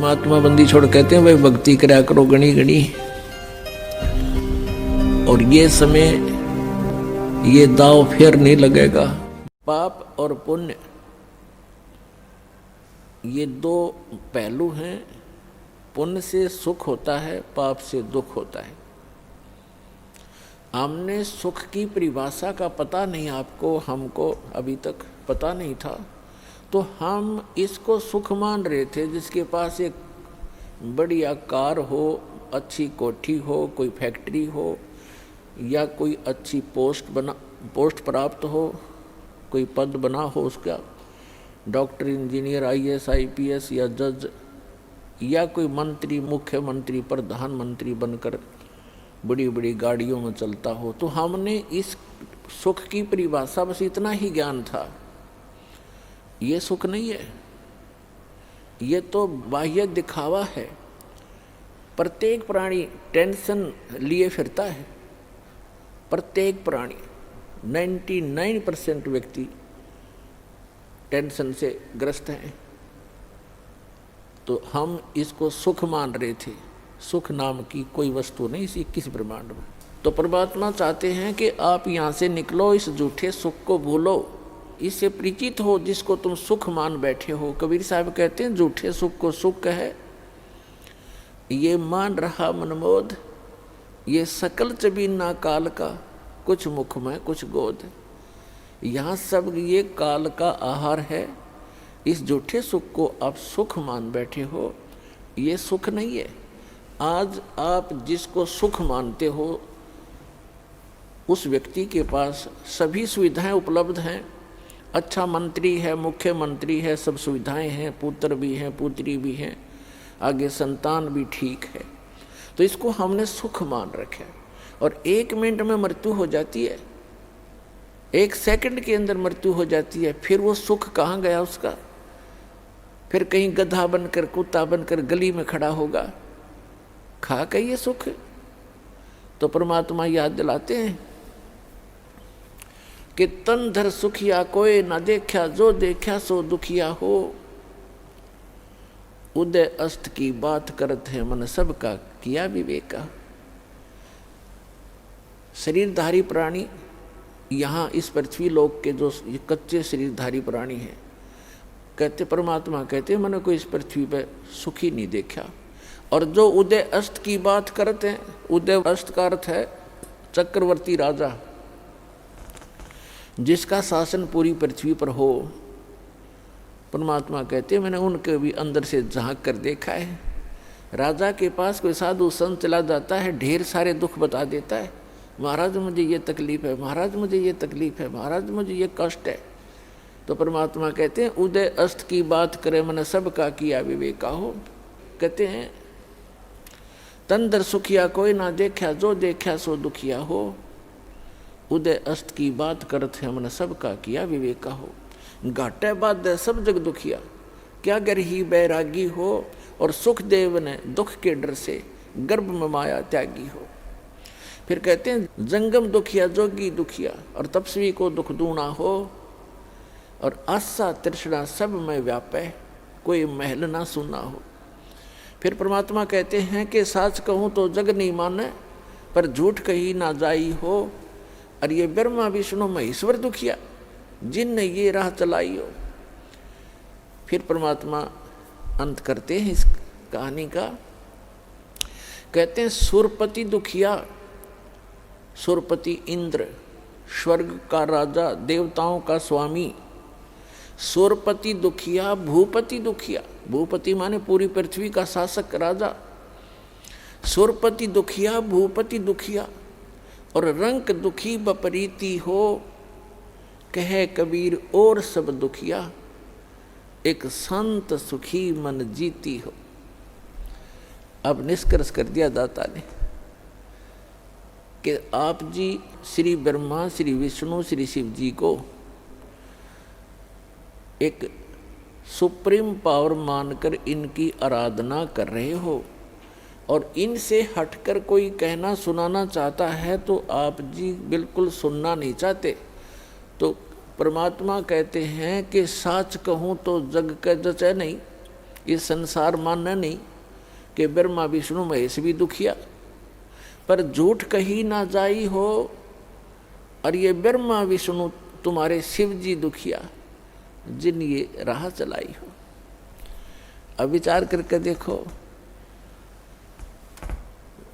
परमात्मा बंदी छोड़ कहते हैं भाई भक्ति करा करो गणी गणी। और ये समय ये दाव फिर नहीं लगेगा। पाप और पुण्य ये दो पहलू हैं। पुण्य से सुख होता है, पाप से दुख होता है। हमने सुख की परिभाषा का पता नहीं, आपको हमको अभी तक पता नहीं था, तो हम इसको सुख मान रहे थे। जिसके पास एक बढ़िया कार हो, अच्छी कोठी हो, कोई फैक्ट्री हो, या कोई अच्छी पोस्ट प्राप्त हो, कोई पद बना हो उसका, डॉक्टर, इंजीनियर, आईएएस, आईपीएस या जज, या कोई मंत्री, मुख्यमंत्री, प्रधानमंत्री बनकर बड़ी बड़ी गाड़ियों में चलता हो, तो हमने इस सुख की परिभाषा बस इतना ही ज्ञान था। ये सुख नहीं है, ये तो बाह्य दिखावा है। प्रत्येक प्राणी टेंशन लिए फिरता है। प्रत्येक प्राणी 99% व्यक्ति टेंशन से ग्रस्त हैं। तो हम इसको सुख मान रहे थे। सुख नाम की कोई वस्तु नहीं इस 21 ब्रह्मांड में। तो परमात्मा चाहते हैं कि आप यहाँ से निकलो, इस झूठे सुख को भूलो, इससे परिचित हो जिसको तुम सुख मान बैठे हो। कबीर साहब कहते हैं झूठे सुख को सुख कहे, ये मान रहा मनमोद, ये सकल चबीना काल का, कुछ मुख में कुछ गोद। यहाँ सब ये काल का आहार है। इस झूठे सुख को आप सुख मान बैठे हो, ये सुख नहीं है। आज आप जिसको सुख मानते हो उस व्यक्ति के पास सभी सुविधाएं उपलब्ध हैं। अच्छा मंत्री है, मुख्यमंत्री है, सब सुविधाएं हैं, पुत्र भी हैं, पुत्री भी हैं, आगे संतान भी ठीक है। तो इसको हमने सुख मान रखा है। और 1 मिनट में मृत्यु हो जाती है, 1 सेकंड के अंदर मृत्यु हो जाती है। फिर वो सुख कहाँ गया उसका? फिर कहीं गधा बनकर, कुत्ता बनकर गली में खड़ा होगा, खा के ये सुख। तो परमात्मा याद दिलाते हैं कि तन धर सुखिया कोई न देखा, जो देखा सो दुखिया हो। उदय अस्त की बात करत है मन सबका, किया विवेका। शरीरधारी प्राणी यहाँ इस पृथ्वी लोक के जो कच्चे शरीरधारी प्राणी हैं, कहते परमात्मा कहते मैंने कोई इस पृथ्वी पे सुखी नहीं देखा। और जो उदय अस्त की बात करते हैं, उदय अस्त का अर्थ है चक्रवर्ती राजा, जिसका शासन पूरी पृथ्वी पर हो। परमात्मा कहते हैं मैंने उनके भी अंदर से झांक कर देखा है। राजा के पास कोई साधु संत चला जाता है, ढेर सारे दुख बता देता है। महाराज मुझे ये तकलीफ है, महाराज मुझे ये तकलीफ है, महाराज मुझे ये कष्ट है। तो परमात्मा कहते हैं उदय अस्त की बात करे मन सबका, किया विवेका हो। कहते हैं तन दर सुखिया कोई ना देखा, जो देखा सो दुखिया हो। उदय अस्त की बात करत है मन सबका, किया विवेका हो। घाटे बाद सब जग दुखिया, क्या गरही बैरागी हो। और सुख देव ने दुख के डर से गर्भ में माया त्यागी हो। फिर कहते हैं जंगम दुखिया जोगी दुखिया, और तपस्वी को दुख दूना हो। और आशा तृष्णा सब में व्यापे, कोई महल ना सुना हो। फिर परमात्मा कहते हैं कि साच कहूँ तो जग नहीं माने, पर झूठ कही ना जाई हो। और ये ब्रह्मा विष्णु महेश्वर दुखिया, जिनने ये राह चलाई हो। फिर परमात्मा अंत करते हैं इस कहानी का, कहते हैं सुरपति दुखिया। सुरपति इंद्र, स्वर्ग का राजा, देवताओं का स्वामी। सुरपति दुखिया, भूपति दुखिया। भूपति माने पूरी पृथ्वी का शासक राजा। सुरपति दुखिया, भूपति दुखिया। और रंक दुखी बपरीती हो, कहे कबीर और सब दुखिया। एक संत सुखी मन जीती हो। अब निष्कर्ष कर दिया दाता ने कि आप जी श्री ब्रह्मा, श्री विष्णु, श्री शिव जी को एक सुप्रीम पावर मानकर इनकी आराधना कर रहे हो। और इनसे हटकर कोई कहना सुनाना चाहता है तो आप जी बिल्कुल सुनना नहीं चाहते। तो परमात्मा कहते हैं कि साच कहूँ तो जग के जचे नहीं, ये संसार मानना नहीं कि ब्रह्मा विष्णु महेश भी दुखिया, पर झूठ कही ना जाई हो, और ये ब्रह्मा विष्णु तुम्हारे शिव जी दुखिया जिन ये राह चलाई हो। अब विचार करके देखो,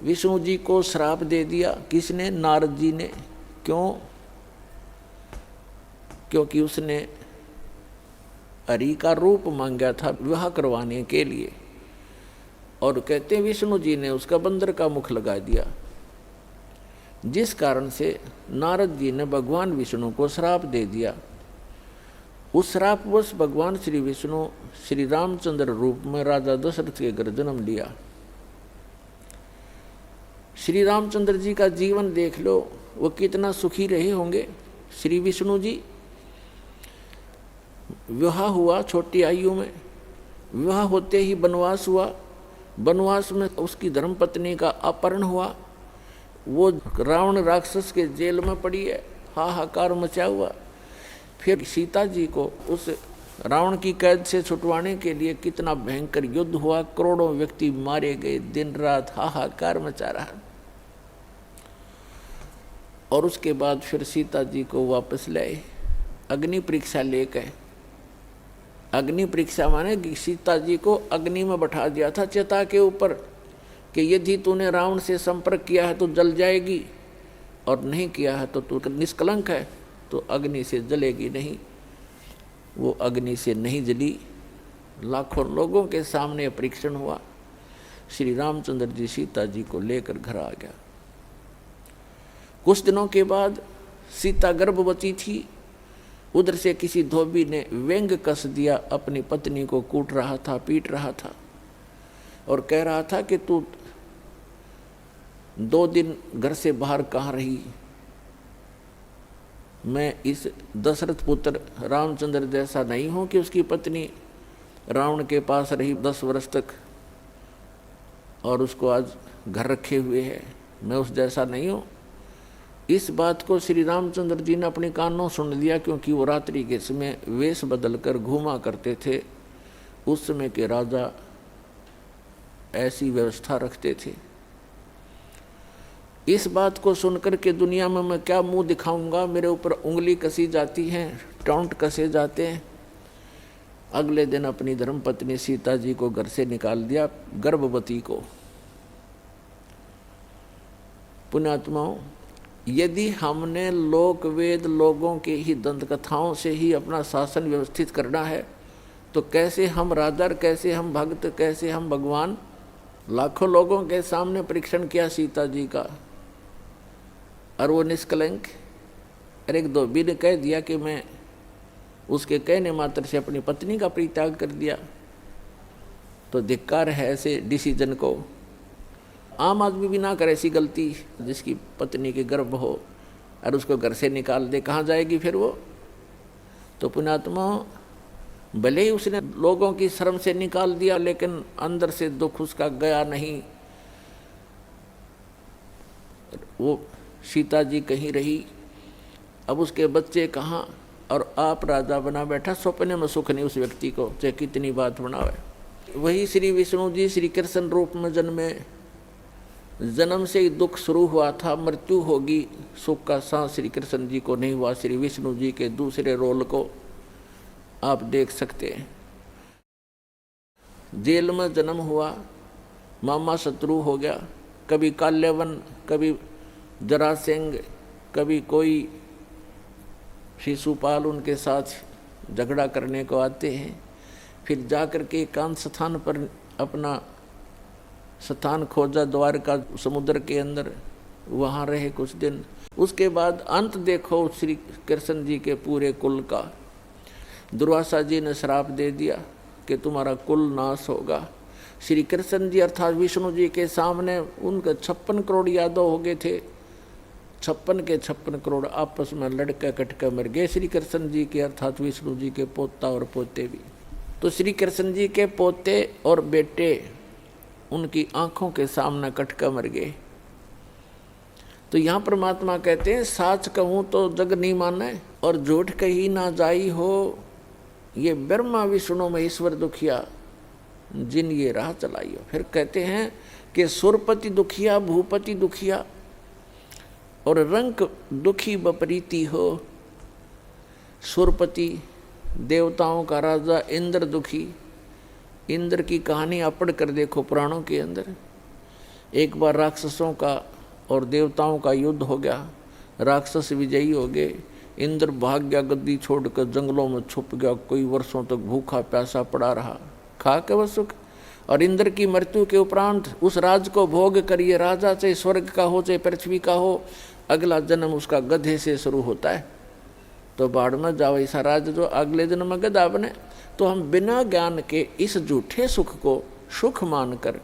विष्णु जी को श्राप दे दिया किसने? नारद जी ने। क्यों? क्योंकि उसने हरि का रूप मांगा था विवाह करवाने के लिए, और कहते हैं विष्णु जी ने उसका बंदर का मुख लगा दिया, जिस कारण से नारद जी ने भगवान विष्णु को श्राप दे दिया। उस श्रापवश भगवान श्री विष्णु श्री रामचंद्र रूप में राजा दशरथ के घर जन्म लिया। श्री रामचंद्र जी का जीवन देख लो, वो कितना सुखी रहे होंगे। श्री विष्णु जी विवाह हुआ छोटी आयु में, विवाह होते ही वनवास हुआ, वनवास में उसकी धर्मपत्नी का अपहरण हुआ, वो रावण राक्षस के जेल में पड़ी है, हाहाकार मचा हुआ। फिर सीता जी को उस रावण की कैद से छुटवाने के लिए कितना भयंकर युद्ध हुआ, करोड़ों व्यक्ति मारे गए, दिन रात हाहाकार मचा रहा। और उसके बाद फिर सीता जी को वापस लाए, अग्नि परीक्षा लेकर। अग्नि परीक्षा माने कि सीता जी को अग्नि में बैठा दिया था चिता के ऊपर, कि यदि तूने रावण से संपर्क किया है तो जल जाएगी, और नहीं किया है तो तू निष्कलंक है, तो अग्नि से जलेगी नहीं। वो अग्नि से नहीं जली। लाखों लोगों के सामने परीक्षण हुआ। श्री रामचंद्र जी सीता जी को लेकर घर आ गया। कुछ दिनों के बाद सीता गर्भवती थी। उधर से किसी धोबी ने व्यंग कस दिया, अपनी पत्नी को कूट रहा था, पीट रहा था, और कह रहा था कि तू 2 दिन घर से बाहर कहाँ रही? मैं इस दशरथ पुत्र रामचंद्र जैसा नहीं हूं कि उसकी पत्नी रावण के पास रही 10 वर्ष तक और उसको आज घर रखे हुए है। मैं उस जैसा नहीं हूं। इस बात को श्री रामचंद्र जी ने अपने कानों सुन लिया, क्योंकि वो रात्रि के समय वेश बदलकर घूमा करते थे। उस समय के राजा ऐसी व्यवस्था रखते थे। इस बात को सुनकर के दुनिया में मैं क्या मुंह दिखाऊंगा, मेरे ऊपर उंगली कसी जाती है, टॉन्ट कसे जाते हैं। अगले दिन अपनी धर्मपत्नी सीता जी को घर से निकाल दिया, गर्भवती को। पुण्यात्माओं, यदि हमने लोक वेद लोगों के ही दंत कथाओं से ही अपना शासन व्यवस्थित करना है, तो कैसे हम राजा, कैसे हम भक्त, कैसे हम भगवान? लाखों लोगों के सामने परीक्षण किया सीता जी का, और वो निष्कलंक। और एक धोबी ने कह दिया कि मैं उसके कहने मात्र से अपनी पत्नी का परित्याग कर दिया, तो धिक्कार है ऐसे डिसीजन को। आम आदमी भी ना करे ऐसी गलती, जिसकी पत्नी के गर्भ हो और उसको घर से निकाल दे, कहाँ जाएगी फिर वो? तो पुण्यात्मा, भले ही उसने लोगों की शर्म से निकाल दिया, लेकिन अंदर से दुख उसका गया नहीं। वो सीता जी कहीं रही, अब उसके बच्चे कहाँ, और आप राजा बना बैठा। सपने में सुख नहीं उस व्यक्ति को, चाहे कितनी बात बनावे। वही श्री विष्णु जी श्री कृष्ण रूप में जन्मे। जन्म से ही दुख शुरू हुआ था, मृत्यु होगी, सुख का सांस श्री कृष्ण जी को नहीं हुआ। श्री विष्णु जी के दूसरे रोल को आप देख सकते हैं। जेल में जन्म हुआ, मामा शत्रु हो गया, कभी काल्यवन, कभी जरासेंग, कभी कोई शिशुपाल उनके साथ झगड़ा करने को आते हैं। फिर जाकर के एकांत स्थान पर अपना स्थान खोजा, द्वारका समुद्र के अंदर, वहाँ रहे कुछ दिन। उसके बाद अंत देखो श्री कृष्ण जी के पूरे कुल का। दुर्वासा जी ने श्राप दे दिया कि तुम्हारा कुल नाश होगा। श्री कृष्ण जी अर्थात विष्णु जी के सामने उनके 56 करोड़ यादव हो गए थे। 56 के 56 करोड़ आपस में लड़के कटके मर गए। श्री कृष्ण जी के अर्थात विष्णु जी के पोता और पोते भी। तो श्री कृष्ण जी के पोते और बेटे उनकी आंखों के सामने कटके मर गए। तो यहाँ परमात्मा कहते हैं, साच कहूँ तो जग नहीं माने और झूठ कही ना जाई हो, ये ब्रह्मा विष्णु महेश्वर दुखिया जिन ये राह चलाइयो। फिर कहते हैं कि सुरपति दुखिया भूपति दुखिया और रंक दुखी बपरीती हो। सुरपति देवताओं का राजा इंद्र दुखी। इंद्र की कहानी आप पढ़ कर देखो पुराणों के अंदर। एक बार राक्षसों का और देवताओं का युद्ध हो गया, राक्षस विजयी हो गए, इंद्र भाग गया, गद्दी छोड़कर जंगलों में छुप गया, कोई वर्षों तक भूखा प्यासा पड़ा रहा, खा के वह सुख। और इंद्र की मृत्यु के उपरांत उस राज को भोग कर ये राजा चाहे स्वर्ग का हो चाहे पृथ्वी का हो, अगला जन्म उसका गधे से शुरू होता है। तो बाढ़ में जाओ ऐसा राज जो अगले जन्म में गधा बने। तो हम बिना ज्ञान के इस झूठे सुख को सुख मानकर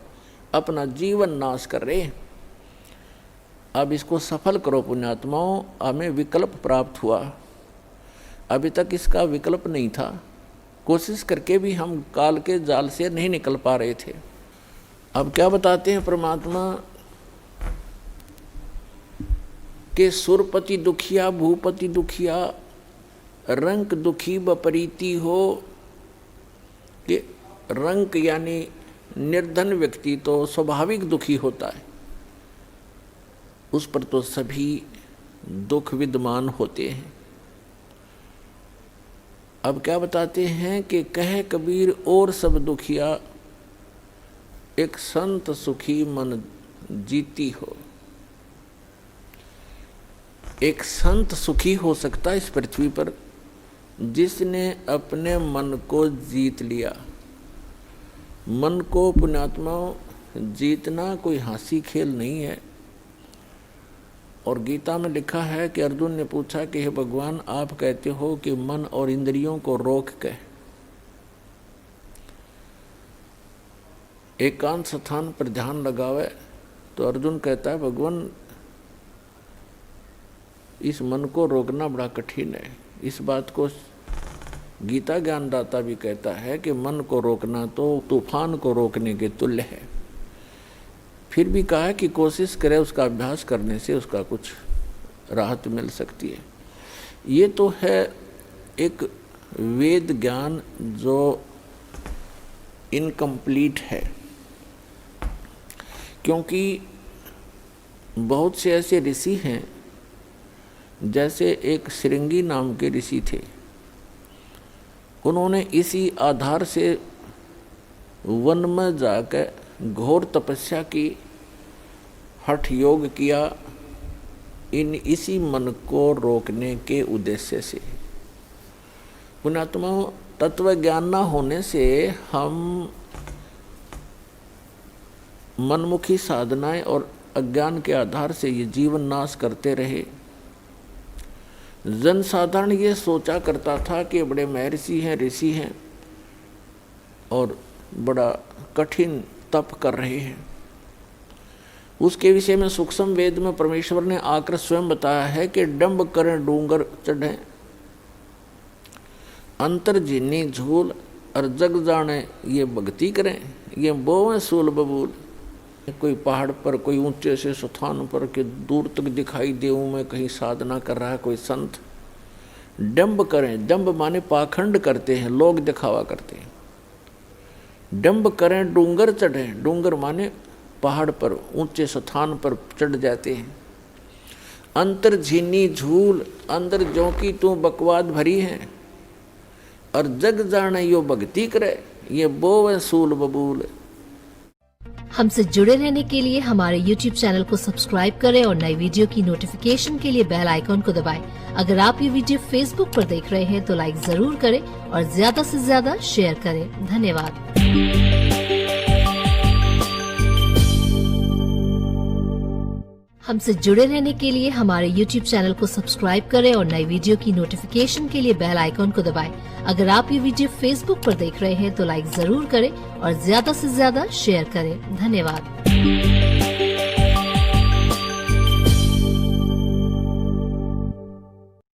अपना जीवन नाश कर रहे हैं। अब इसको सफल करो पुण्यात्माओं। हमें विकल्प प्राप्त हुआ, अभी तक इसका विकल्प नहीं था। कोशिश करके भी हम काल के जाल से नहीं निकल पा रहे थे। अब क्या बताते हैं परमात्मा के सुरपति दुखिया भूपति दुखिया रंक दुखी बपरीती हो। कि रंक यानी निर्धन व्यक्ति तो स्वाभाविक दुखी होता है, उस पर तो सभी दुख विद्यमान होते हैं। अब क्या बताते हैं कि कहे कबीर और सब दुखिया एक संत सुखी मन जीती हो। एक संत सुखी हो सकता है इस पृथ्वी पर जिसने अपने मन को जीत लिया। मन को पुण्यात्माओं जीतना कोई हंसी खेल नहीं है। और गीता में लिखा है कि अर्जुन ने पूछा कि हे भगवान, आप कहते हो कि मन और इंद्रियों को रोक के एकांत स्थान पर ध्यान लगावे। तो अर्जुन कहता है भगवान, इस मन को रोकना बड़ा कठिन है। इस बात को गीता ज्ञानदाता भी कहता है कि मन को रोकना तो तूफान को रोकने के तुल्य है। फिर भी कहा है कि कोशिश करे, उसका अभ्यास करने से उसका कुछ राहत मिल सकती है। ये तो है एक वेद ज्ञान जो इनकम्प्लीट है, क्योंकि बहुत से ऐसे ऋषि हैं, जैसे एक श्रृंगी नाम के ऋषि थे। उन्होंने इसी आधार से वन में जाकर घोर तपस्या की, हठ योग किया, इसी मन को रोकने के उद्देश्य से। पुण्यात्मा, तत्व ज्ञान न होने से हम मनमुखी साधनाएं और अज्ञान के आधार से ये जीवन नाश करते रहे। जनसाधारण ये सोचा करता था कि बड़े महर्षि हैं, ऋषि हैं और बड़ा कठिन तप कर रहे हैं। उसके विषय में सूक्ष्म वेद में परमेश्वर ने आकर स्वयं बताया है कि डंब करें डूंगर चढ़ें, अंतर जिन्नी झूल और जग जाने ये भक्ति करें, ये बोवें सूल बबूल। कोई पहाड़ पर, कोई ऊंचे से स्थान पर के दूर तक दिखाई देऊं मैं कहीं साधना कर रहा है कोई संत। डंब करें, डंब माने पाखंड करते हैं, लोग दिखावा करते हैं। डंब करें डूंगर चढ़ें, डूंगर माने पहाड़ पर ऊंचे स्थान पर चढ़ जाते हैं। अंतर झीनी झूल, अंदर जो की तू बकवाद भरी है, और जग जाने यो भक्ति करे, ये बोवे सूल बबूल। हमसे जुड़े रहने के लिए हमारे YouTube चैनल को सब्सक्राइब करें और नई वीडियो की नोटिफिकेशन के लिए बेल आइकॉन को दबाएं। अगर आप ये वीडियो Facebook पर देख रहे हैं तो लाइक जरूर करें और ज्यादा से ज्यादा शेयर करें। धन्यवाद। हमसे जुड़े रहने के लिए हमारे YouTube चैनल को सब्सक्राइब करें और नई वीडियो की नोटिफिकेशन के लिए बेल आइकॉन को दबाएं। अगर आप ये वीडियो Facebook पर देख रहे हैं तो लाइक जरूर करें और ज्यादा से ज्यादा शेयर करें। धन्यवाद।